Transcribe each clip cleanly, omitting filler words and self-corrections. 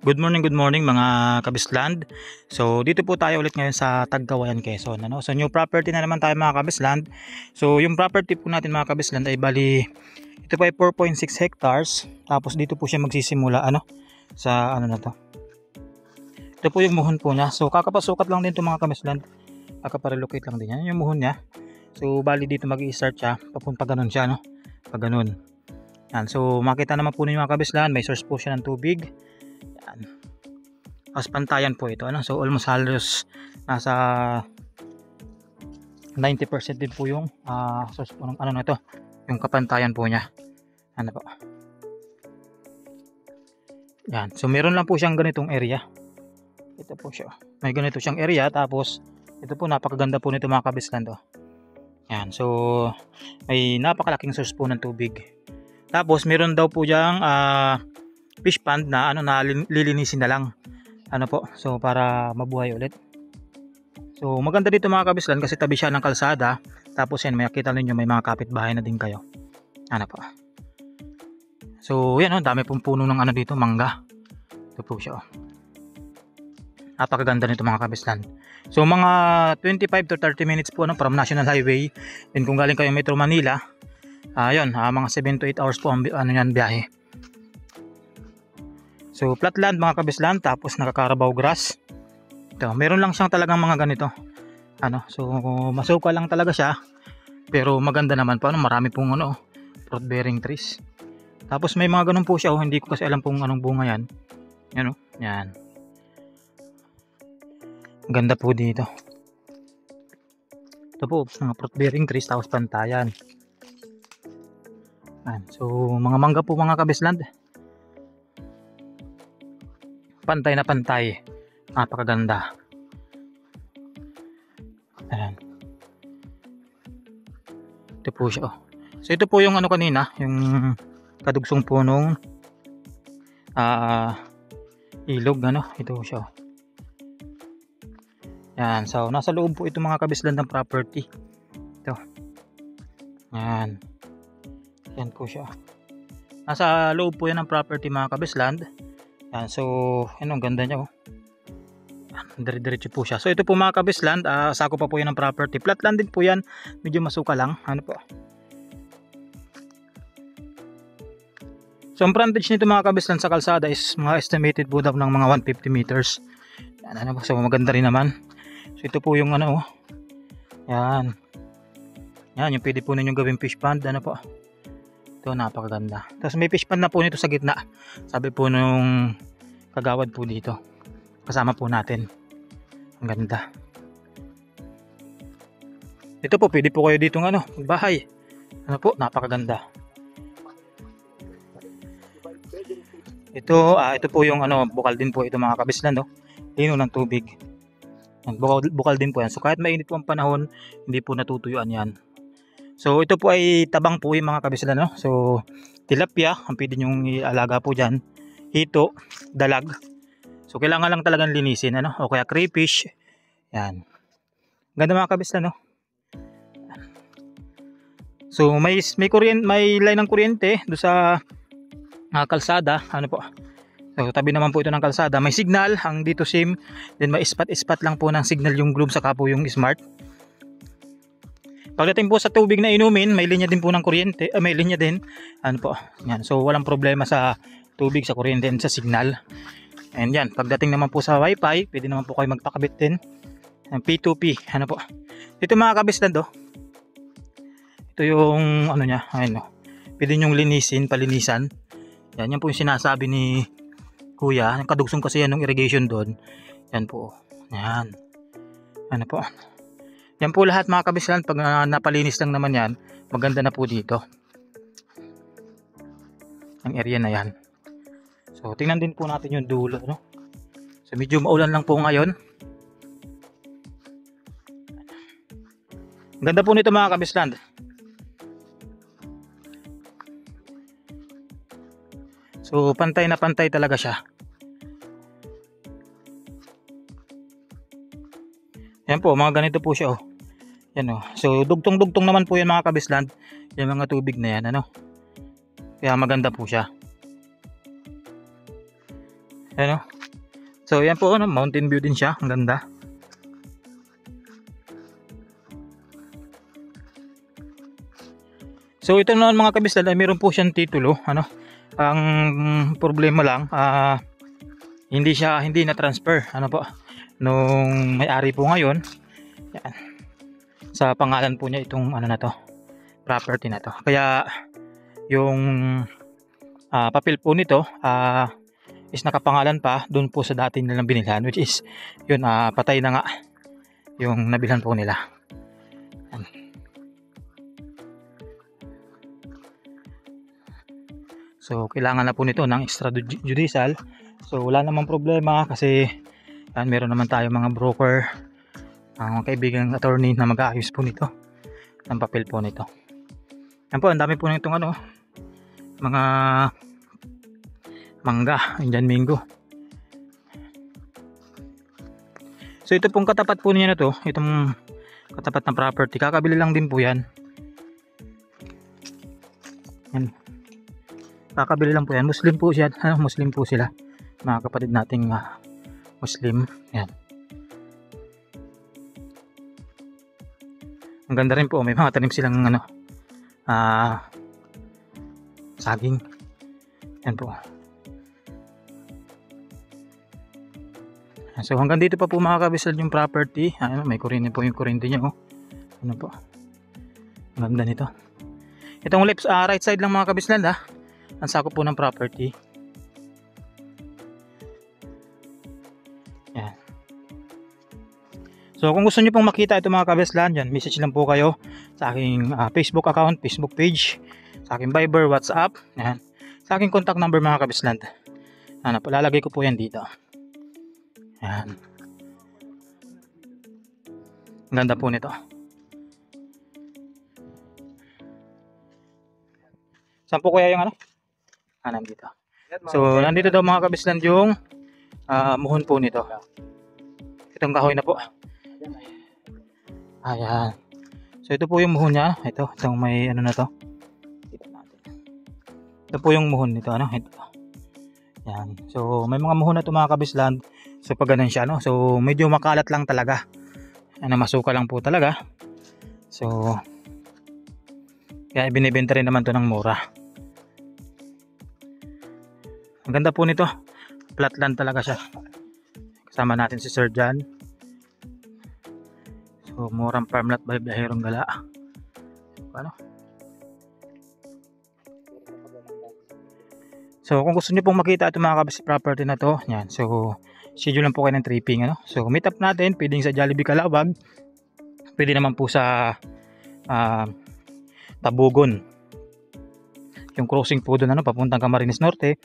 Good morning mga kabisland. So dito po tayo ulit ngayon sa Tagkawayan, Quezon. So new property na naman tayo mga kabisland. So yung property po natin mga kabisland ay bali, ito po ay 4.6 hectares. Tapos dito po siya magsisimula sa na to. Ito po yung muhon po niya. So kakapasukat lang din ito mga kabisland. Kakaparelocate lang din yan. Yung muhon niya. So bali dito mag-i-start siya. Papunta ganun siya pag ganun. Yan. So makita naman po ninyo mga kabisland, may source po siya ng tubig. As pantayan po ito so almost halos nasa 90% din po yung source po ng ito, yung kapantayan po niya po. Yan, so meron lang po siyang ganitong area. Ito po siya, may ganito siyang area. Tapos ito po, napakaganda po nito mga kabisland Yan, so may napakalaking source po ng tubig. Tapos meron daw po diyang fish pond na lilinisin na lang so para mabuhay ulit. So maganda dito mga kabislan kasi tabi siya ng kalsada. Tapos yan, makikita ninyo may mga kapitbahay na din kayo po. So yan dami pong puno ng dito, mangga. Ito po siya napakaganda nito mga kabislan. So mga 25 to 30 minutes po from National Highway. Then kung galing kayo Metro Manila, mga 7 to 8 hours po ang yan biyahe. So flat land mga kabislan, tapos nakakarabaw grass. Ito, meron lang siyang talagang mga ganito. So masuka lang talaga siya. Pero maganda naman po, marami pong fruit bearing trees. Tapos may mga ganun po siya, hindi ko kasi alam kung anong bunga yan. Yan. Ganda po dito. Ito po, mga fruit bearing trees, tapos pantayan. Yan. So mga mangga po mga kabisland. Pantay na pantay, napakaganda. Ayan. Ito po siya So ito po yung kanina, yung kadugsong punong ilog ito siya Yan, so nasa loob po ito mga kabisland ng property. Ito. Yan. Yan po siya. Nasa loob po yan ng property mga kabisland. Yan, so ang ganda niya dire-diretso po siya. So ito po mga kabisland, sako pa po yan ng property. Flat land din po yan, medyo masuka lang po. So ang frontage nito mga kabisland sa kalsada is mga estimated po daw ng mga 150 meters. Yan, so maganda rin naman. So ito po yung yan. Yan, yung pwede po ninyong gawing fish pond po. Ito, napakaganda. Tapos may fish pond na po nito sa gitna. Sabi po nung kagawad po dito. Kasama po natin. Ang ganda. Ito po, pwede po kayo dito magbahay. Napakaganda. Ito po yung bukal din po ito mga kabislan Lino ng tubig. Bukal din po yan. So kahit mainit po ang panahon, hindi po natutuyuan yan. So ito po ay tabang po yung mga kabislan So tilapia, ang pwede nyong ialaga po dyan. Hito, dalag. So kailangan lang talagang linisin o kaya crayfish. Yan. Ganda mga kabislan So may line ng kuryente do sa kalsada po. So tabi naman po ito ng kalsada. May signal ang dito SIM. Then may ispat lang po ng signal yung Globe saka po yung Smart. Pagdating po sa tubig na inumin, may linya din po ng kuryente, may linya din po. Yan. So walang problema sa tubig, sa kuryente, and sa signal. And yan, pagdating naman po sa wifi, pwede naman po kayo magpakabit din ng P2P po. Ito mga kabisland ito yung niya, pwede nyong palinisan. Yan po yung sinasabi ni Kuya, kadugsong kasi yan ng irrigation doon. Yan po. Yan. Po. Yan po lahat mga kabislan, pag napalinis lang naman yan, maganda na po dito. Ang area na yan. So tingnan din po natin yung dulo So medyo maulan lang po ngayon. Ang ganda po nito mga kabislan. So pantay na pantay talaga siya. Yan po, mga ganito po siya Yan So dugtong-dugtong naman po yan mga kabisland. Yung mga tubig na yan Kaya maganda po siya. Ano? So yan po, ano, mountain view din siya, ang ganda. So ito naman mga kabislan ay meron po siyang titulo, ano. Ang problema lang, hindi na transfer, ano po, nung may-ari po ngayon. Yan. Sa pangalan po niya itong ano na to, property na to. Kaya yung papel po nito is nakapangalan pa doon po sa dati nilang binilhan, which is yun, patay na nga yung nabilhan po nila. Yan. So kailangan na po nito ng extrajudicial. So wala namang problema kasi yan, meron naman tayo mga broker, mga kaibigang attorney na mag-aayos po nito ng papel po nito. Yan po, ang dami po nitong ano, mga mangga, Indian mango. So ito pong katapat po niya na to, itong katapat na property, kakabili lang din po yan. Yan. Kakabili lang po yan. Muslim po siya, Muslim po sila, mga kapatid nating Muslim. Yan. Ang ganda rin po, may mga tanim silang ano, saging. Yan po. So hanggang dito pa po mga kabisal yung property. Ano, may kuryente po yung kuryente niya, oh. Ano po. Ang ganda nito. Itong left, right side lang mga kabisal, ang sakop po ng property. Yan. So kung gusto niyo pong makita ito mga kabislan, yan, message lang po kayo sa aking Facebook account, Facebook page, sa aking Viber, WhatsApp, yan, sa aking contact number mga kabislan. Ano, palalagay ko po yan dito. Yan. Ang ganda po nito. Saan po kaya yung ano? Nandito. So nandito daw mga kabislan yung muhon po nito. Itong kahoy na po. Ayan. So ito po yung muhon niya. Itong may ano na to. Ito po yung muhon nito, ano? Ito. Yan. So may mga muhon na ito mga kabislan. So pag ganun siya, no? So medyo makalat lang talaga. Ano, masuka lang po talaga. So kaya binibenta rin naman to ng mura. Ang ganda po nito. Flatland talaga siya. Kasama natin si Sir John. So murang farmland by Biyahirong Gala. Ano? So kung gusto niyo pong makita itong mga kabis property na to, yan. So schedule lang po kayo ng tripping, ano. So meet up natin, pwedeng sa Jollibee Calawag. Pwede naman po sa Tabugon. Yung crossing po doon, ano, papuntang Camarines Norte.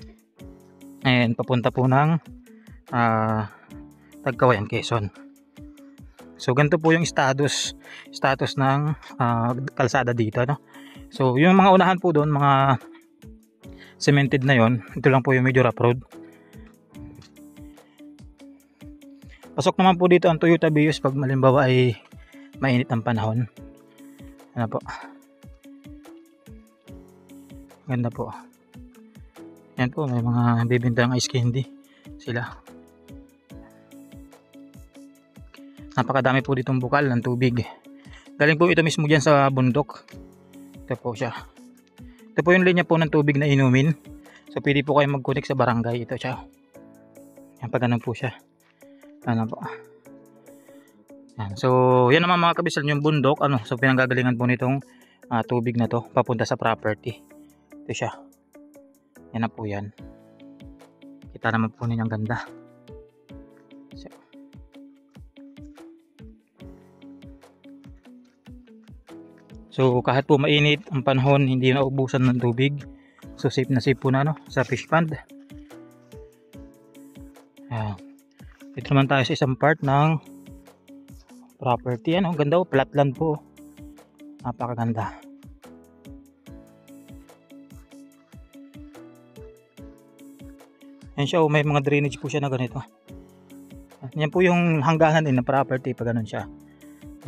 And papunta po ng Tagkawayan, Quezon. So ganito po yung status ng kalsada dito, no? So yung mga unahan po doon, mga cemented na yon, ito lang po yung medyo rough road. Pasok naman po dito ang Toyota Vios pag malimbawa ay mainit ang panahon. Ano po, ganda po. Yan po, may mga bibintang ice candy sila. Napakadami po ditong bukal ng tubig. Galing po ito mismo dyan sa bundok. Ito po siya. Ito po yung linya po ng tubig na inumin. So pwede po kayo mag-connect sa barangay. Ito siya. Yan, pag ganun po siya. Ano po. Yan. So yan naman mga kabisal yung bundok. Ano, so pinanggagalingan po nitong tubig na to papunta sa property. Ito siya. Yan na po yan. Kita naman po ninyo ang ganda. So kahit po mainit ang panahon, hindi na ubusan ng tubig. So safe na safe po na, no, sa fish pond. Ayan. Dito naman tayo sa isang part ng property. Ano, ganda po, flatland po. Napakaganda. Yan siya, may mga drainage po siya na ganito. Yan po yung hangganan din ng property pag ganun siya.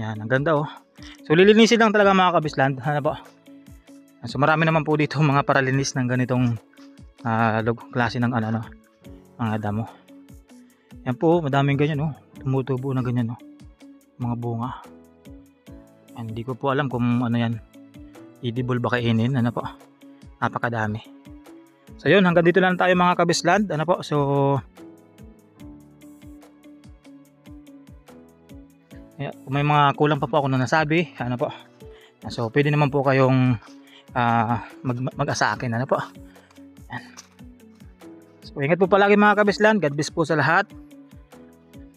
Yan, ang ganda, oh. So lilinisin lang talaga mga kabisland. Ano po? So marami naman po dito mga paralinis ng ganitong klase ng mga damo. Yan po, madaming ganyan oh. Tumutubo na ganyan oh. Mga bunga. Yan, hindi ko po alam kung ano yan. Edible ba kainin? Ano po? Napakadami. So yun, hanggang dito lang tayo mga kabisland. Ano po? So kung may mga kulang pa po ako na nasabi, ano po? So pwede naman po kayong mag-asa akin, ano po? Yan. So ingat po palagi mga kabisland. God bless po sa lahat.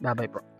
Bye bye po.